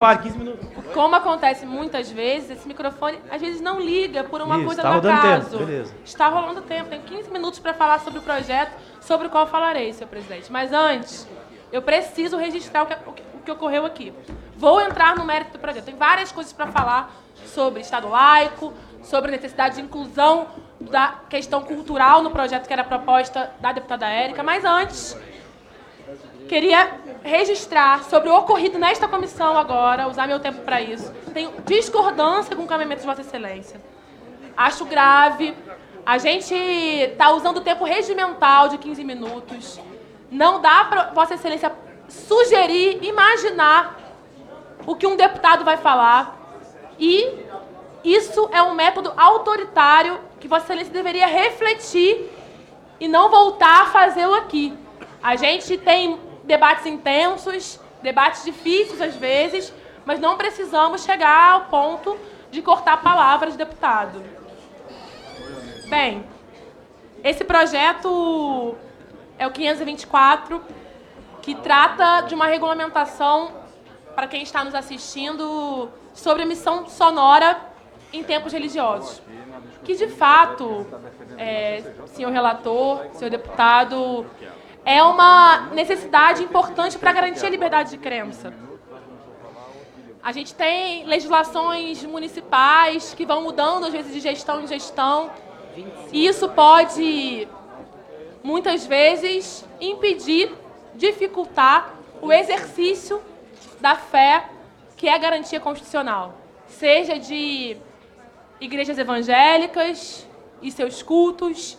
Para 15 minutos. Como acontece muitas vezes, esse microfone às vezes não liga por uma coisa tá do rodando acaso. tempo, beleza. Está rolando tempo, tenho 15 minutos para falar sobre o projeto, sobre o qual falarei, senhor presidente. Mas antes, eu preciso registrar o que ocorreu aqui. Vou entrar no mérito do projeto. Tem várias coisas para falar sobre Estado laico, sobre a necessidade de inclusão da questão cultural no projeto que era proposta da deputada Érica, mas antes, queria registrar sobre o ocorrido nesta comissão agora, usar meu tempo para isso. Tenho discordância com o encaminhamento de Vossa Excelência. Acho grave. A gente está usando o tempo regimental de 15 minutos. Não dá para Vossa Excelência sugerir, imaginar o que um deputado vai falar. E isso é um método autoritário que Vossa Excelência deveria refletir e não voltar a fazê-lo aqui. A gente tem debates intensos, debates difíceis às vezes, mas não precisamos chegar ao ponto de cortar palavras de deputado. Bem, esse projeto é o 524, que trata de uma regulamentação, para quem está nos assistindo, sobre emissão sonora em tempos religiosos. Que, de fato, senhor relator, senhor deputado, é uma necessidade importante para garantir a liberdade de crença. A gente tem legislações municipais que vão mudando, às vezes, de gestão em gestão, e isso pode, muitas vezes, impedir, dificultar o exercício da fé, que é a garantia constitucional, seja de igrejas evangélicas e seus cultos,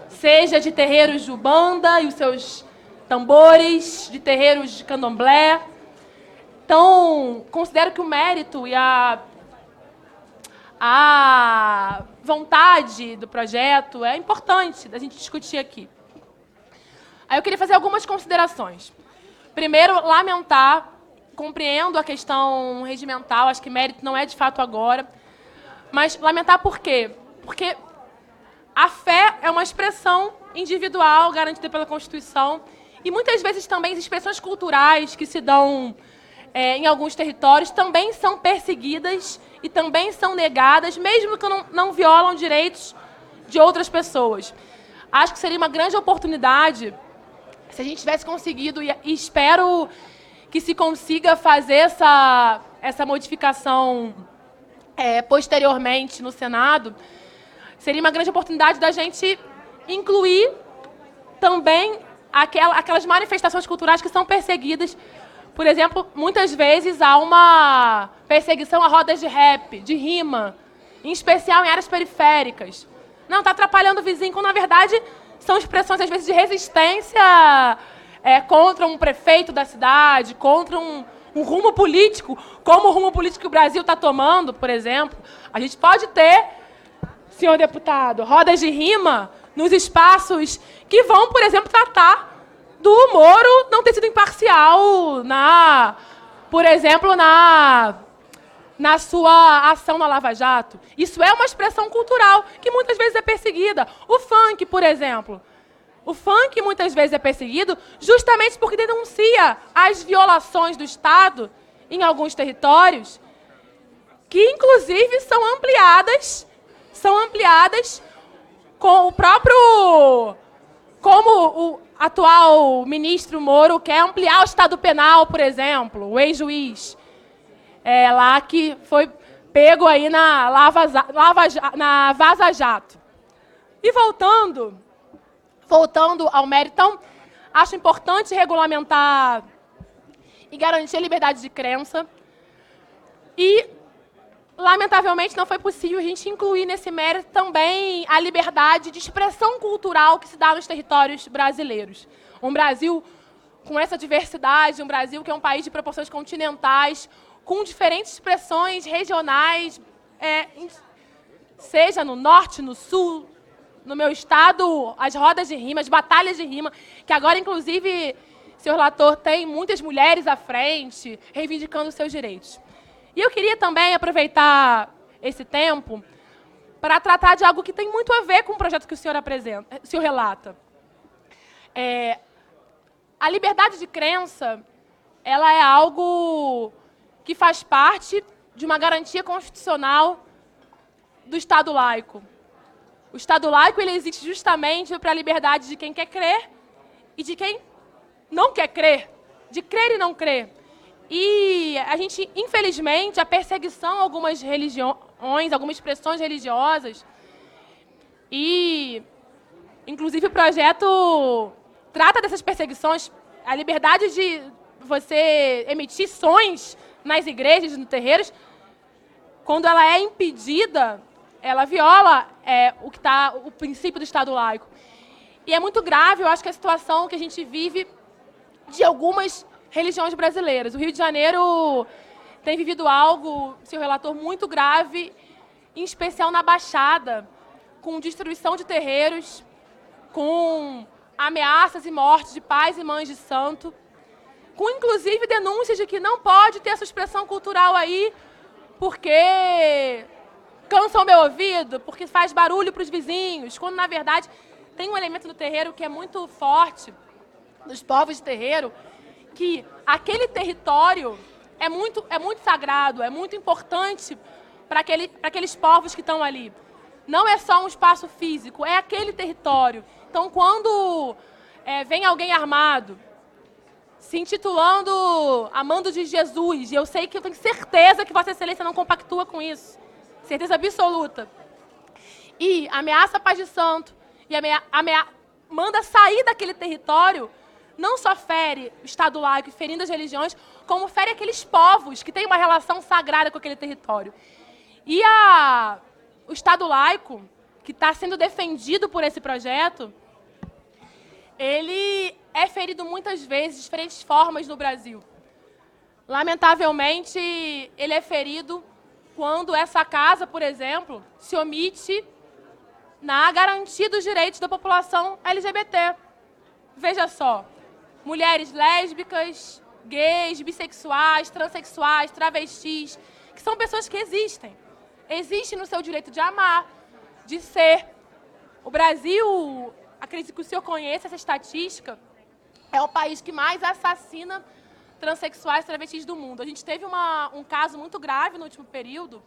seja de terreiros de Umbanda e os seus tambores, de terreiros de candomblé. Então, considero que o mérito e a vontade do projeto é importante da gente discutir aqui. Aí eu queria fazer algumas considerações. Primeiro, lamentar, compreendo a questão regimental, acho que mérito não é de fato agora, mas lamentar por quê? Porque a fé é uma expressão individual garantida pela Constituição e muitas vezes também as expressões culturais que se dão em alguns territórios também são perseguidas e também são negadas, mesmo que não violam direitos de outras pessoas. Acho que seria uma grande oportunidade se a gente tivesse conseguido, e espero que se consiga fazer essa modificação posteriormente no Senado, seria uma grande oportunidade da gente incluir também aquelas manifestações culturais que são perseguidas. Por exemplo, muitas vezes há uma perseguição a rodas de rap, de rima, em especial em áreas periféricas. Não, está atrapalhando o vizinho, quando na verdade são expressões, às vezes, de resistência contra um prefeito da cidade, contra um rumo político, como o rumo político que o Brasil está tomando, por exemplo. A gente pode ter, senhor deputado, rodas de rima nos espaços que vão, por exemplo, tratar do Moro não ter sido imparcial por exemplo, na sua ação na Lava Jato. Isso é uma expressão cultural que muitas vezes é perseguida. O funk, por exemplo. O funk muitas vezes é perseguido justamente porque denuncia as violações do Estado em alguns territórios, que inclusive são ampliadas com o próprio... Como o atual ministro Moro quer ampliar o Estado penal, por exemplo, o ex-juiz, lá que foi pego aí na Vaza Jato. E voltando ao mérito, então, acho importante regulamentar e garantir a liberdade de crença. E, lamentavelmente, não foi possível a gente incluir nesse mérito também a liberdade de expressão cultural que se dá nos territórios brasileiros. Um Brasil com essa diversidade, um Brasil que é um país de proporções continentais, com diferentes expressões regionais, seja no norte, no sul, no meu estado, as rodas de rima, as batalhas de rima, que agora, inclusive, senhor relator, tem muitas mulheres à frente, reivindicando os seus direitos. E eu queria também aproveitar esse tempo para tratar de algo que tem muito a ver com o projeto que o senhor relata. A liberdade de crença, ela é algo que faz parte de uma garantia constitucional do Estado laico. O Estado laico ele existe justamente para a liberdade de quem quer crer e de quem não quer crer, de crer e não crer. E a gente, infelizmente, a perseguição a algumas religiões, algumas expressões religiosas, e inclusive o projeto trata dessas perseguições, a liberdade de você emitir sons nas igrejas, nos terreiros, quando ela é impedida, ela viola o princípio do Estado laico. E é muito grave, eu acho que a situação que a gente vive de algumas religiões brasileiras. O Rio de Janeiro tem vivido algo, seu relator, muito grave, em especial na Baixada, com destruição de terreiros, com ameaças e mortes de pais e mães de santo, com inclusive denúncias de que não pode ter essa expressão cultural aí, porque cansa o meu ouvido, porque faz barulho para os vizinhos, quando na verdade tem um elemento no terreiro que é muito forte, dos povos de terreiro, que aquele território é muito sagrado, é muito importante para aqueles povos que estão ali. Não é só um espaço físico, é aquele território. Então, quando vem alguém armado, se intitulando Amando de Jesus, e eu sei que eu tenho certeza que Vossa Excelência não compactua com isso, certeza absoluta, e ameaça a paz de santo, e manda sair daquele território, não só fere o Estado laico, ferindo as religiões, como fere aqueles povos que têm uma relação sagrada com aquele território. E o Estado laico, que está sendo defendido por esse projeto, ele é ferido muitas vezes, de diferentes formas no Brasil. Lamentavelmente, ele é ferido quando essa casa, por exemplo, se omite na garantia dos direitos da população LGBT. Veja só, mulheres lésbicas, gays, bissexuais, transexuais, travestis, que são pessoas que existem. Existem no seu direito de amar, de ser. O Brasil, acredito que o senhor conheça essa estatística, é o país que mais assassina transexuais e travestis do mundo. A gente teve um caso muito grave no último período,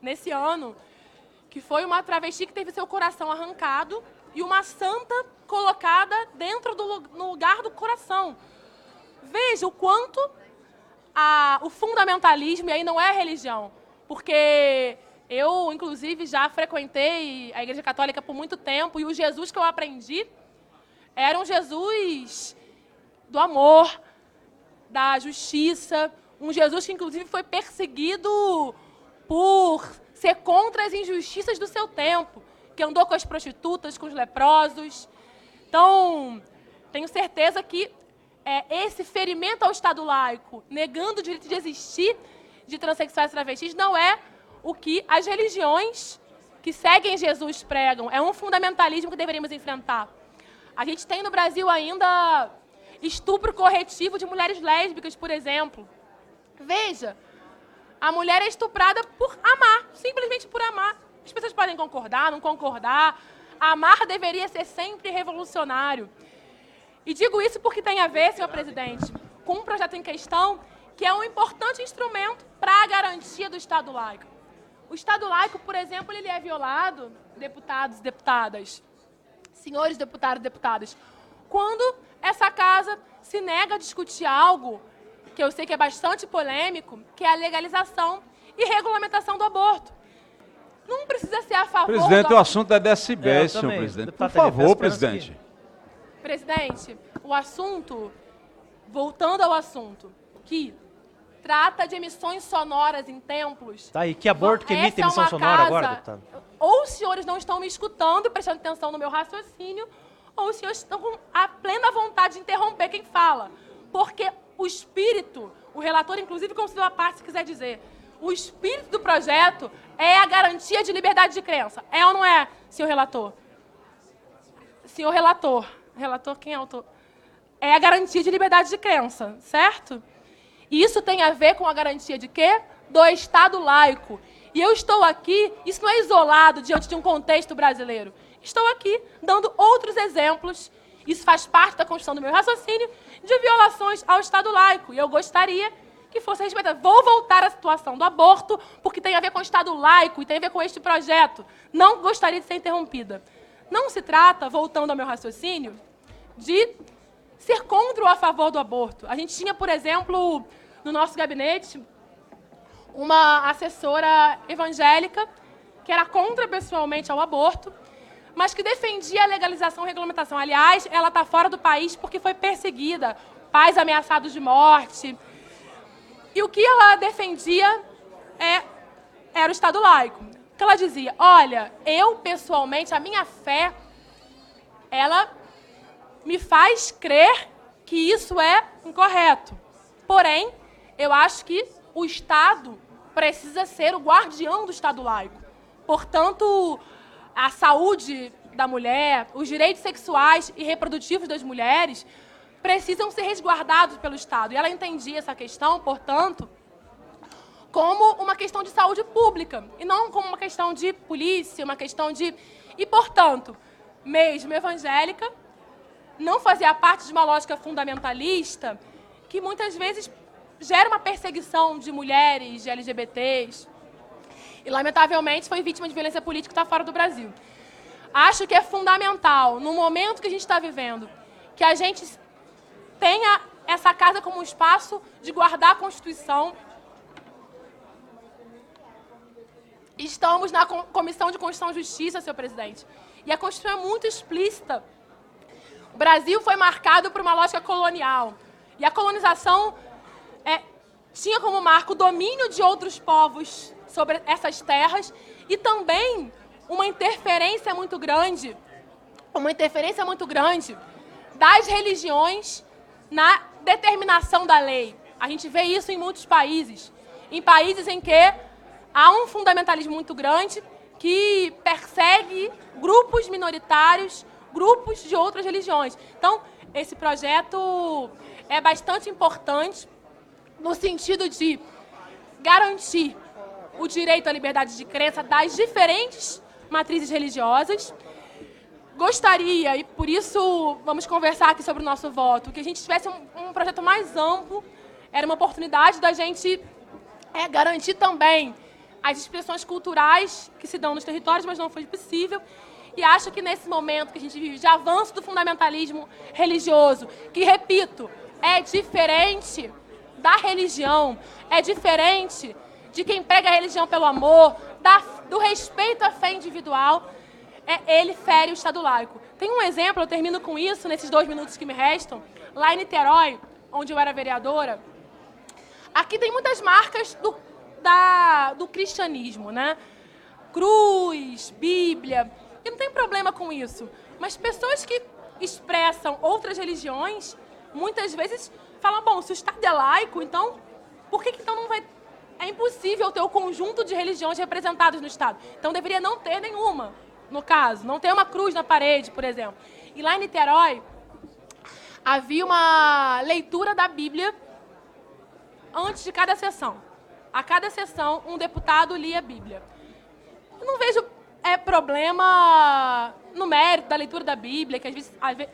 nesse ano, que foi uma travesti que teve seu coração arrancado e uma santa colocada dentro no lugar do coração. Veja o quanto o fundamentalismo, e aí não é religião, porque eu, inclusive, já frequentei a Igreja Católica por muito tempo e o Jesus que eu aprendi era um Jesus do amor, da justiça, um Jesus que, inclusive, foi perseguido por ser contra as injustiças do seu tempo, que andou com as prostitutas, com os leprosos. Então, tenho certeza que esse ferimento ao Estado laico, negando o direito de existir de transexuais e travestis, não é o que as religiões que seguem Jesus pregam. É um fundamentalismo que deveríamos enfrentar. A gente tem no Brasil ainda estupro corretivo de mulheres lésbicas, por exemplo. Veja, a mulher é estuprada por amar, simplesmente por amar. As pessoas podem concordar, não concordar. Amar deveria ser sempre revolucionário. E digo isso porque tem a ver, senhor presidente, com um projeto em questão que é um importante instrumento para a garantia do Estado laico. O Estado laico, por exemplo, ele é violado, deputados e deputadas, senhores deputados e deputadas, quando essa casa se nega a discutir algo que eu sei que é bastante polêmico, que é a legalização e regulamentação do aborto. Não precisa ser a favor... Presidente, o assunto é decibéis, senhor presidente. Por favor, presidente. Presidente, o assunto, voltando ao assunto, que trata de emissões sonoras em templos... Tá, e que aborto que emite emissão sonora agora, deputado? Ou os senhores não estão me escutando e prestando atenção no meu raciocínio, ou os senhores estão com a plena vontade de interromper quem fala. Porque o espírito, o relator, inclusive, considerou a parte, se quiser dizer, o espírito do projeto é a garantia de liberdade de crença. É ou não é, senhor relator? Senhor relator. Relator, quem é o autor? É a garantia de liberdade de crença, certo? E isso tem a ver com a garantia de quê? Do Estado laico. E eu estou aqui, isso não é isolado diante de um contexto brasileiro. Estou aqui dando outros exemplos, isso faz parte da construção do meu raciocínio, de violações ao Estado laico. E eu gostaria que fosse respeitada. Vou voltar à situação do aborto, porque tem a ver com o Estado laico e tem a ver com este projeto. Não gostaria de ser interrompida. Não se trata, voltando ao meu raciocínio, de ser contra ou a favor do aborto. A gente tinha, por exemplo, no nosso gabinete, uma assessora evangélica que era contra pessoalmente ao aborto, mas que defendia a legalização e regulamentação. Aliás, ela está fora do país porque foi perseguida, pais ameaçados de morte. E o que ela defendia era o Estado laico. Que ela dizia, olha, eu pessoalmente, a minha fé, ela me faz crer que isso é incorreto. Porém, eu acho que o Estado precisa ser o guardião do Estado laico. Portanto, a saúde da mulher, os direitos sexuais e reprodutivos das mulheres precisam ser resguardados pelo Estado. E ela entendia essa questão, portanto, como uma questão de saúde pública, e não como uma questão de polícia, uma questão de... E, portanto, mesmo evangélica, não fazia parte de uma lógica fundamentalista que muitas vezes gera uma perseguição de mulheres, de LGBTs, e, lamentavelmente, foi vítima de violência política que está fora do Brasil. Acho que é fundamental, no momento que a gente está vivendo, que a gente tenha essa casa como um espaço de guardar a Constituição. Estamos na Comissão de Constituição e Justiça, senhor presidente, e a Constituição é muito explícita. O Brasil foi marcado por uma lógica colonial, e a colonização tinha como marco o domínio de outros povos sobre essas terras e também uma interferência muito grande das religiões na determinação da lei. A gente vê isso em muitos países, em que há um fundamentalismo muito grande que persegue grupos minoritários, grupos de outras religiões. Então, esse projeto é bastante importante no sentido de garantir o direito à liberdade de crença das diferentes matrizes religiosas. Gostaria, e por isso vamos conversar aqui sobre o nosso voto, que a gente tivesse um projeto mais amplo. Era uma oportunidade da gente garantir também as expressões culturais que se dão nos territórios, mas não foi possível. E acho que nesse momento que a gente vive de avanço do fundamentalismo religioso, que, repito, é diferente da religião, é diferente de quem prega a religião pelo amor, do respeito à fé individual, ele fere o Estado laico. Tem um exemplo, eu termino com isso, nesses 2 minutos que me restam, lá em Niterói, onde eu era vereadora. Aqui tem muitas marcas do cristianismo, né? Cruz, Bíblia, e não tem problema com isso. Mas pessoas que expressam outras religiões, muitas vezes falam, bom, se o Estado é laico, então, por que então não vai... É impossível ter o conjunto de religiões representadas no Estado. Então, deveria não ter nenhuma, no caso. Não ter uma cruz na parede, por exemplo. E lá em Niterói, havia uma leitura da Bíblia antes de cada sessão. A cada sessão, um deputado lia a Bíblia. Eu não vejo problema no mérito da leitura da Bíblia, que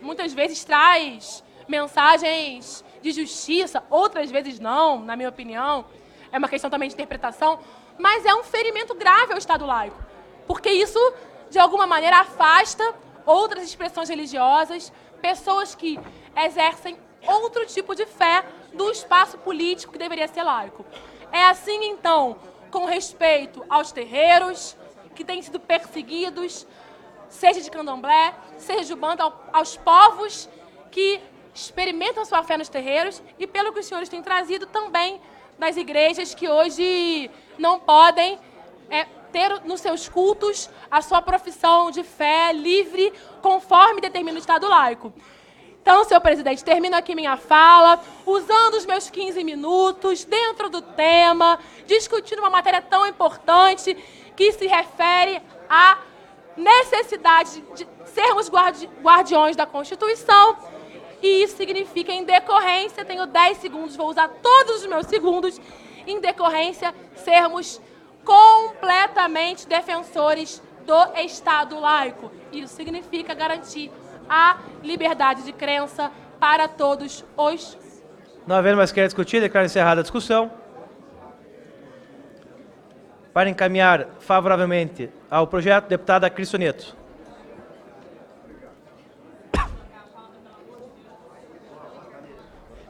muitas vezes traz mensagens de justiça, outras vezes não, na minha opinião. É uma questão também de interpretação, mas é um ferimento grave ao Estado laico, porque isso, de alguma maneira, afasta outras expressões religiosas, pessoas que exercem outro tipo de fé do espaço político que deveria ser laico. É assim, então, com respeito aos terreiros, que têm sido perseguidos, seja de candomblé, seja de umbanda, aos povos que experimentam sua fé nos terreiros, e pelo que os senhores têm trazido também das igrejas que hoje não podem ter nos seus cultos a sua profissão de fé livre, conforme determina o Estado laico. Então, senhor presidente, termino aqui minha fala, usando os meus 15 minutos, dentro do tema, discutindo uma matéria tão importante que se refere à necessidade de sermos guardiões da Constituição. E isso significa, em decorrência, tenho 10 segundos, vou usar todos os meus segundos, em decorrência, sermos completamente defensores do Estado laico. Isso significa garantir a liberdade de crença para todos os Não havendo mais querer discutir, declaro encerrada a discussão. Para encaminhar favoravelmente ao projeto, deputada Cristoneto.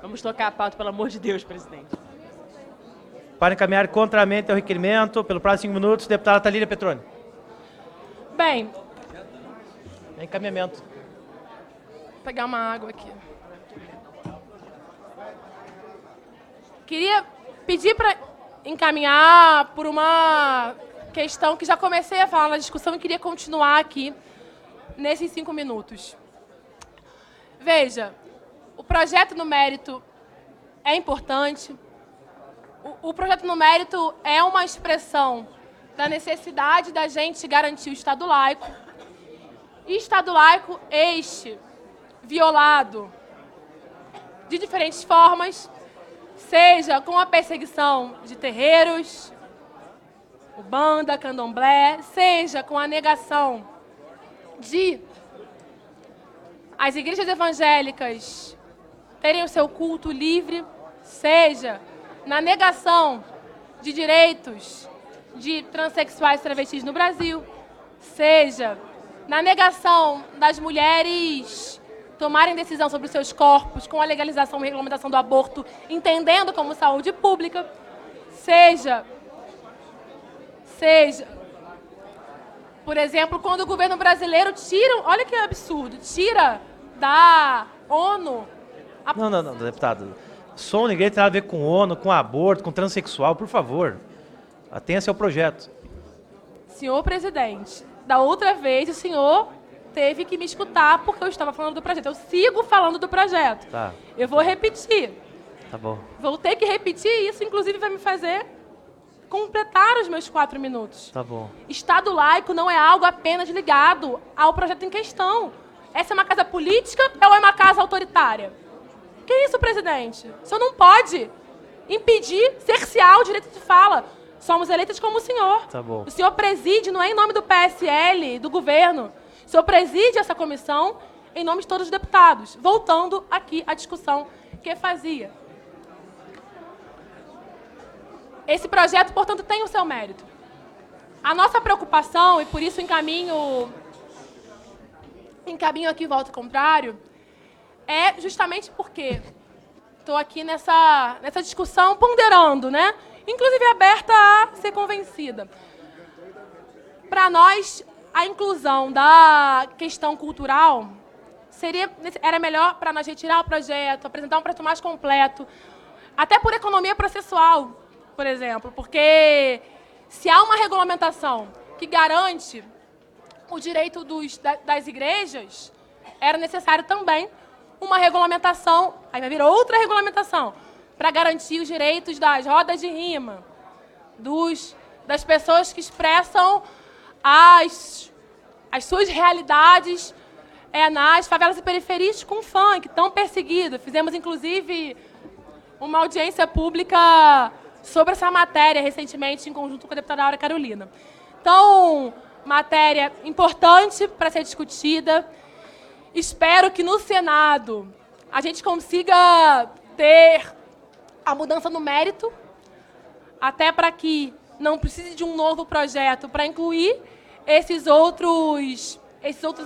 Vamos tocar a pauta, pelo amor de Deus, presidente. Para encaminhar contrariamente ao requerimento, pelo prazo de 5 minutos, deputada Thalíria Petroni. Bem, Encaminhamento. vou pegar uma água aqui. Queria pedir para encaminhar por uma questão que já comecei a falar na discussão e queria continuar aqui nesses 5 minutos. Veja, o projeto no mérito é importante. O projeto no mérito é uma expressão da necessidade da gente garantir o Estado laico. E Estado laico este violado de diferentes formas, seja com a perseguição de terreiros, Umbanda, Candomblé, seja com a negação de as igrejas evangélicas terem o seu culto livre, seja na negação de direitos de transexuais e travestis no Brasil, seja na negação das mulheres tomarem decisão sobre os seus corpos com a legalização e regulamentação do aborto, entendendo como saúde pública, seja, por exemplo, quando o governo brasileiro tira, olha que absurdo, tira da ONU... Não, deputado. Som ninguém tem nada a ver com ONU, com aborto, com transexual, por favor. Atenha-se ao projeto. Senhor presidente, da outra vez o senhor teve que me escutar porque eu estava falando do projeto. Eu sigo falando do projeto. Tá. Eu vou repetir. Tá bom. Vou ter que repetir e isso, inclusive, vai me fazer completar os meus 4 minutos. Tá bom. Estado laico não é algo apenas ligado ao projeto em questão. Essa é uma casa política ou é uma casa autoritária? Que isso, presidente? O senhor não pode impedir, cercear o direito de fala. Somos eleitos como o senhor. Tá bom. O senhor preside, não é em nome do PSL, do governo. O senhor preside essa comissão em nome de todos os deputados. Voltando aqui à discussão que fazia. Esse projeto, portanto, tem o seu mérito. A nossa preocupação, e por isso encaminho aqui voto contrário, é justamente porque estou aqui nessa discussão ponderando, né? Inclusive aberta a ser convencida. Para nós, a inclusão da questão cultural era melhor para nós retirar o projeto, apresentar um projeto mais completo, até por economia processual, por exemplo, porque se há uma regulamentação que garante o direito das igrejas, era necessário também uma regulamentação, aí vai vir outra regulamentação, para garantir os direitos das rodas de rima, das pessoas que expressam as suas realidades nas favelas e periferias com funk, tão perseguidos. Fizemos, inclusive, uma audiência pública sobre essa matéria recentemente, em conjunto com a deputada Aura Carolina. Então, matéria importante para ser discutida. Espero que no Senado a gente consiga ter a mudança no mérito, até para que não precise de um novo projeto para incluir esses outros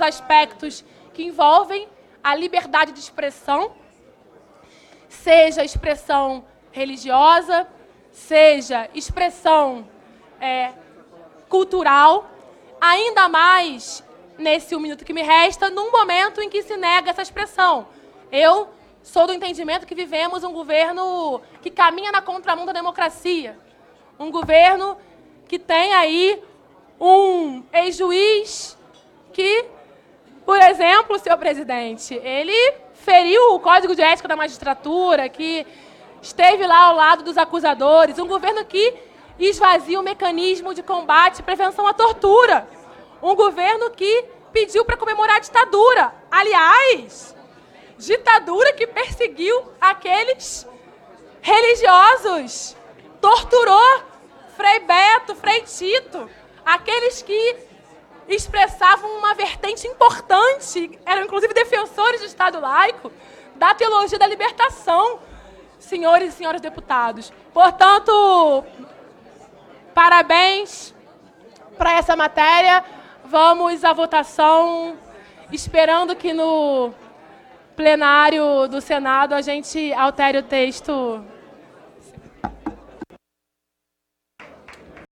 aspectos que envolvem a liberdade de expressão, seja expressão religiosa, seja expressão cultural, ainda mais nesse 1 minuto que me resta, num momento em que se nega essa expressão. Eu sou do entendimento que vivemos um governo que caminha na contramão da democracia. Um governo que tem aí um ex-juiz que, por exemplo, senhor presidente, ele feriu o Código de Ética da Magistratura, que esteve lá ao lado dos acusadores. Um governo que esvazia o mecanismo de combate e prevenção à tortura. Um governo que pediu para comemorar a ditadura. Aliás, ditadura que perseguiu aqueles religiosos, torturou Frei Beto, Frei Tito, aqueles que expressavam uma vertente importante, eram inclusive defensores do Estado laico, da teologia da libertação. senhores e senhoras deputados. Portanto, parabéns para essa matéria. Vamos à votação, esperando que no plenário do Senado a gente altere o texto